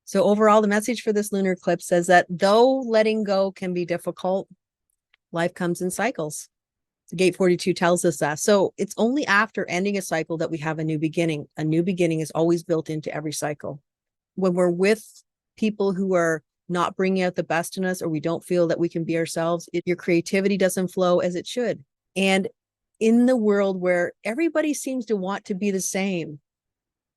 So overall, the message for this lunar eclipse says that though letting go can be difficult, life comes in cycles. The gate 42 tells us that. So it's only after ending a cycle that we have a new beginning. A new beginning is always built into every cycle. When we're with people who are not bringing out the best in us, or we don't feel that we can be ourselves, your creativity doesn't flow as it should. And in the world where everybody seems to want to be the same,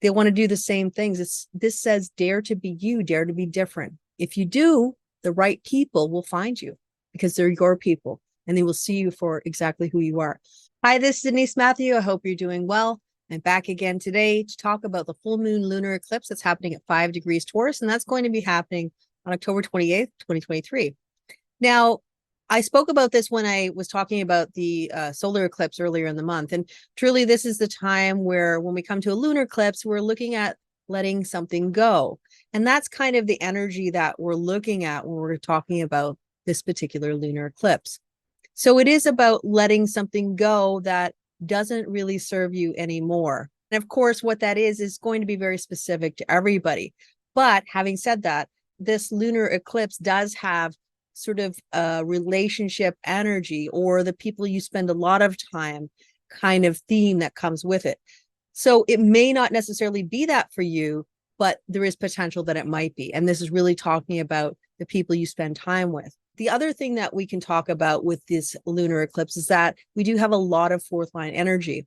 they want to do the same things. This says, dare to be you, dare to be different. If you do, the right people will find you because they're your people and they will see you for exactly who you are. Hi, this is Denise Matthew. I hope you're doing well. I'm back again today to talk about the full moon lunar eclipse that's happening at 5 degrees Taurus, and that's going to be happening on October 28th, 2023. Now, I spoke about this when I was talking about the solar eclipse earlier in the month. And truly, this is the time where when we come to a lunar eclipse, we're looking at letting something go. And that's kind of the energy that we're looking at when we're talking about this particular lunar eclipse. So it is about letting something go that doesn't really serve you anymore. And of course, what that is going to be very specific to everybody. But having said that, this lunar eclipse does have sort of a relationship energy, or the people you spend a lot of time kind of theme that comes with it. So it may not necessarily be that for you, but there is potential that it might be. And this is really talking about the people you spend time with. The other thing that we can talk about with this lunar eclipse is that we do have a lot of fourth line energy.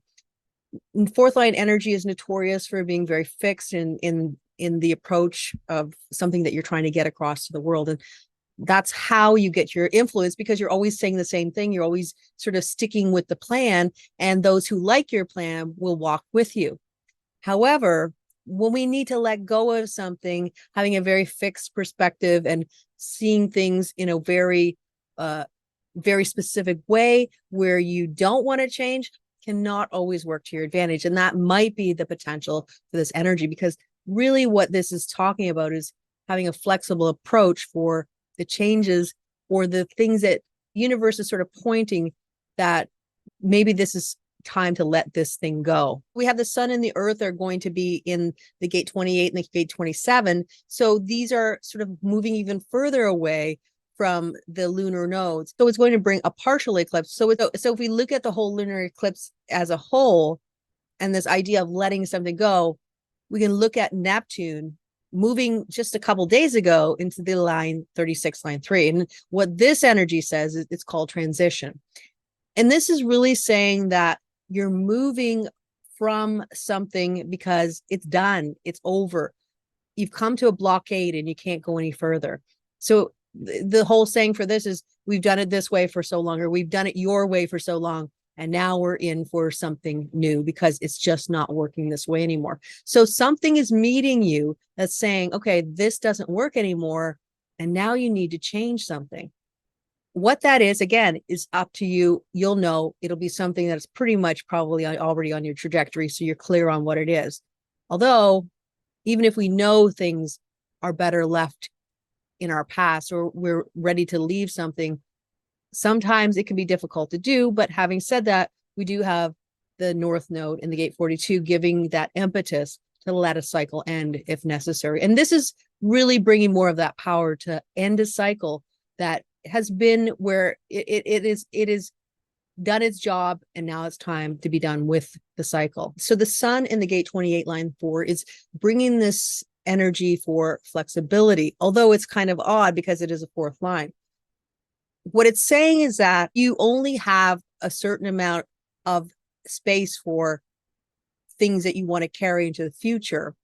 And fourth line energy is notorious for being very fixed in the approach of something that you're trying to get across to the world. And that's how you get your influence, because you're always saying the same thing. You're always sort of sticking with the plan, and those who like your plan will walk with you. However, when we need to let go of something, having a very fixed perspective and seeing things in a very specific way where you don't want to change cannot always work to your advantage. And that might be the potential for this energy, because really what this is talking about is having a flexible approach for the changes or the things that universe is sort of pointing that maybe this is time to let this thing go. We have the sun and the earth are going to be in the gate 28 and the gate 27. So these are sort of moving even further away from the lunar nodes. So it's going to bring a partial eclipse. So if we look at the whole lunar eclipse as a whole, and this idea of letting something go, we can look at Neptune moving just a couple days ago into the line 36, line 3. And what this energy says is it's called transition. And this is really saying that you're moving from something because it's done, it's over. You've come to a blockade and you can't go any further. So the whole saying for this is, we've done it this way for so long, or we've done it your way for so long. And now we're in for something new because it's just not working this way anymore. So something is meeting you that's saying, okay, this doesn't work anymore. And now you need to change something. What that is, again, is up to you. You'll know. It'll be something that's pretty much probably already on your trajectory. So you're clear on what it is. Although, even if we know things are better left in our past, or we're ready to leave something, sometimes it can be difficult to do. But having said that, we do have the North Node in the gate 42 giving that impetus to let a cycle end if necessary. And this is really bringing more of that power to end a cycle that has been where it is done its job, and now it's time to be done with the cycle. So the sun in the gate 28, line 4 is bringing this energy for flexibility, although it's kind of odd because it is a fourth line. What it's saying is that you only have a certain amount of space for things that you want to carry into the future.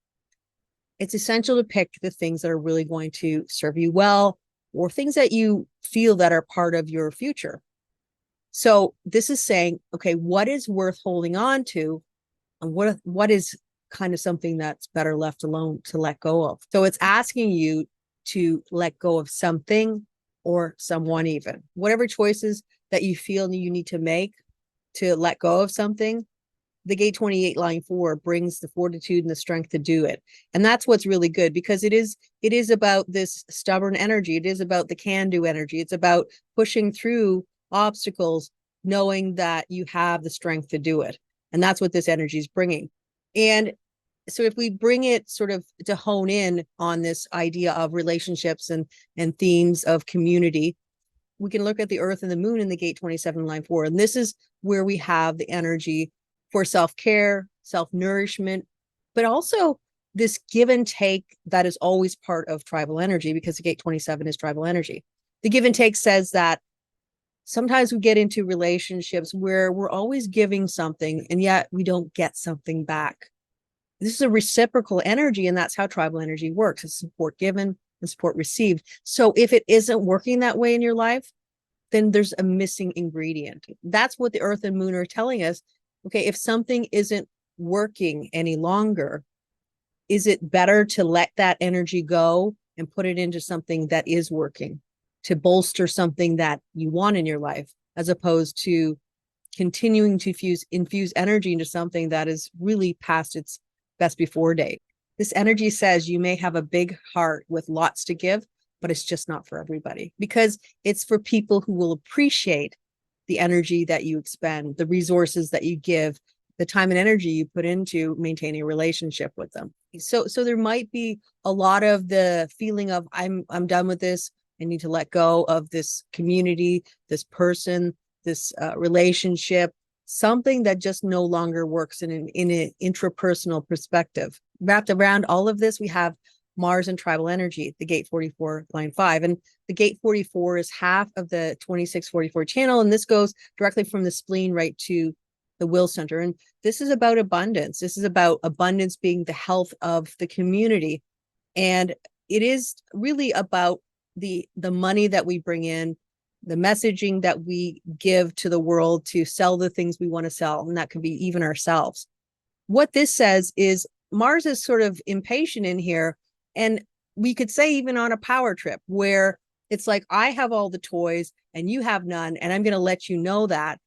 It's essential to pick the things that are really going to serve you well, or things that you feel that are part of your future. So this is saying, okay, what is worth holding on to, and what is kind of something that's better left alone to let go of. So it's asking you to let go of something or someone, even whatever choices that you feel you need to make to let go of something. The gate 28, line 4 brings the fortitude and the strength to do it. And that's what's really good, because it is about this stubborn energy. It is about the can-do energy. It's about pushing through obstacles, knowing that you have the strength to do it. And that's what this energy is bringing. And So if we bring it sort of to hone in on this idea of relationships and themes of community, we can look at the Earth and the Moon in the gate 27 line 4. And this is where we have the energy for self-care, self-nourishment, but also this give and take that is always part of tribal energy, because the gate 27 is tribal energy. The give and take says that sometimes we get into relationships where we're always giving something and yet we don't get something back. This is a reciprocal energy, and that's how tribal energy works. It's support given and support received. So if it isn't working that way in your life, then there's a missing ingredient. That's what the Earth and Moon are telling us. Okay, if something isn't working any longer, is it better to let that energy go and put it into something that is working, to bolster something that you want in your life, as opposed to continuing to infuse energy into something that is really past its best before date? This energy says you may have a big heart with lots to give, but it's just not for everybody, because it's for people who will appreciate the energy that you expend, the resources that you give, the time and energy you put into maintaining a relationship with them. So there might be a lot of the feeling of I'm done with this. I need to let go of this community, this person, this relationship, something that just no longer works in an intrapersonal perspective. Wrapped around all of this, we have Mars and tribal energy, the gate 44 line 5. And the gate 44 is half of the 2644 channel. And this goes directly from the spleen right to the will center. And this is about abundance. This is about abundance being the health of the community. And it is really about the money that we bring in, the messaging that we give to the world to sell the things we want to sell. And that could be even ourselves. What this says is Mars is sort of impatient in here. And we could say even on a power trip where it's like, I have all the toys and you have none. And I'm going to let you know that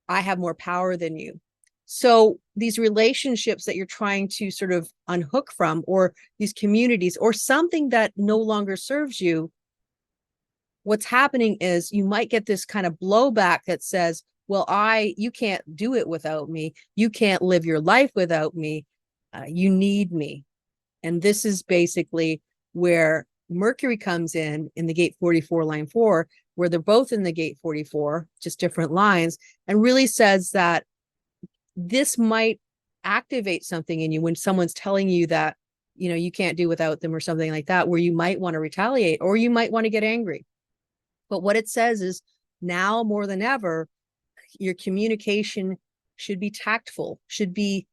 I have more power than you. So these relationships that you're trying to sort of unhook from, or these communities, or something that no longer serves you, what's happening is you might get this kind of blowback that says, well, you can't do it without me. You can't live your life without me. You need me. And this is basically where Mercury comes in the gate 44 line 4, where they're both in the gate 44, just different lines, and really says that this might activate something in you when someone's telling you that, you can't do without them or something like that, where you might want to retaliate or you might want to get angry. But what it says is now more than ever, your communication should be tactful, should be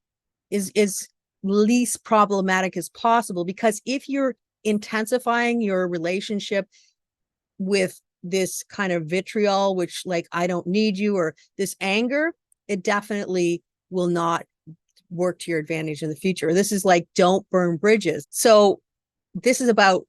is least problematic as possible. Because if you're intensifying your relationship with this kind of vitriol, which like, I don't need you, or this anger, it definitely will not work to your advantage in the future. This is like, don't burn bridges. So this is about,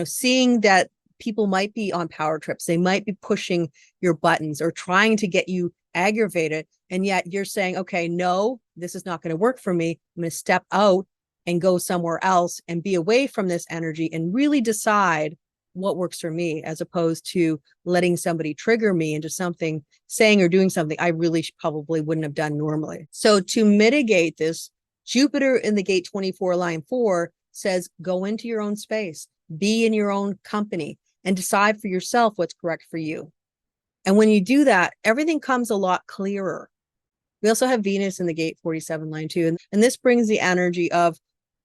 seeing that people might be on power trips. They might be pushing your buttons or trying to get you aggravated. And yet you're saying, okay, no, this is not going to work for me. I'm going to step out and go somewhere else and be away from this energy and really decide what works for me, as opposed to letting somebody trigger me into something, saying or doing something I really probably wouldn't have done normally. So to mitigate this, Jupiter in the gate 24 line 4 says, go into your own space, be in your own company, and decide for yourself what's correct for you. And when you do that, everything comes a lot clearer. We also have Venus in the gate 47 line 2. And this brings the energy of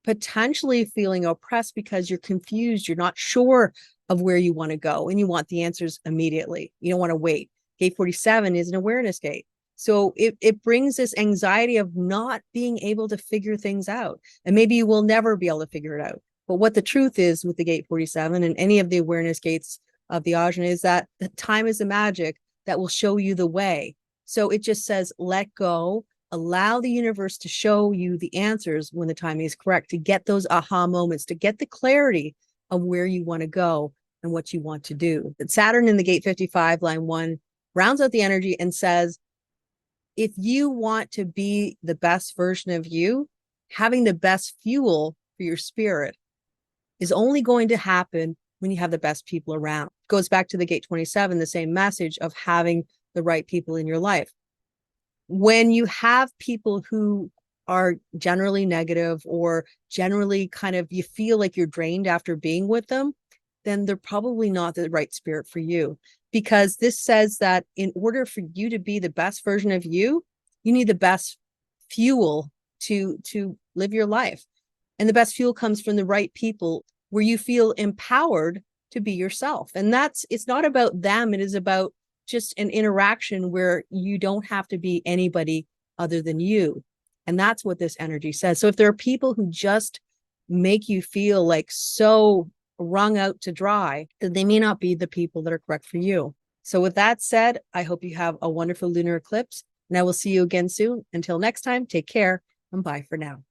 potentially feeling oppressed because you're confused. You're not sure of where you want to go and you want the answers immediately. You don't want to wait. Gate 47 is an awareness gate. So it brings this anxiety of not being able to figure things out. And maybe you will never be able to figure it out. But what the truth is with the gate 47 and any of the awareness gates of the Ajna is that the time is the magic that will show you the way. So it just says, let go, allow the universe to show you the answers when the timing is correct, to get those aha moments, to get the clarity of where you want to go and what you want to do. But Saturn in the gate 55, line 1, rounds out the energy and says, if you want to be the best version of you, having the best fuel for your spirit is only going to happen when you have the best people around. It goes back to the gate 27, the same message of having the right people in your life. When you have people who are generally negative or generally kind of you feel like you're drained after being with them, then they're probably not the right spirit for you. Because this says that in order for you to be the best version of you, you need the best fuel to live your life. And the best fuel comes from the right people where you feel empowered to be yourself. And it's not about them. It is about just an interaction where you don't have to be anybody other than you. And that's what this energy says. So if there are people who just make you feel like so wrung out to dry, then they may not be the people that are correct for you. So with that said, I hope you have a wonderful lunar eclipse, and I will see you again soon. Until next time, take care and bye for now.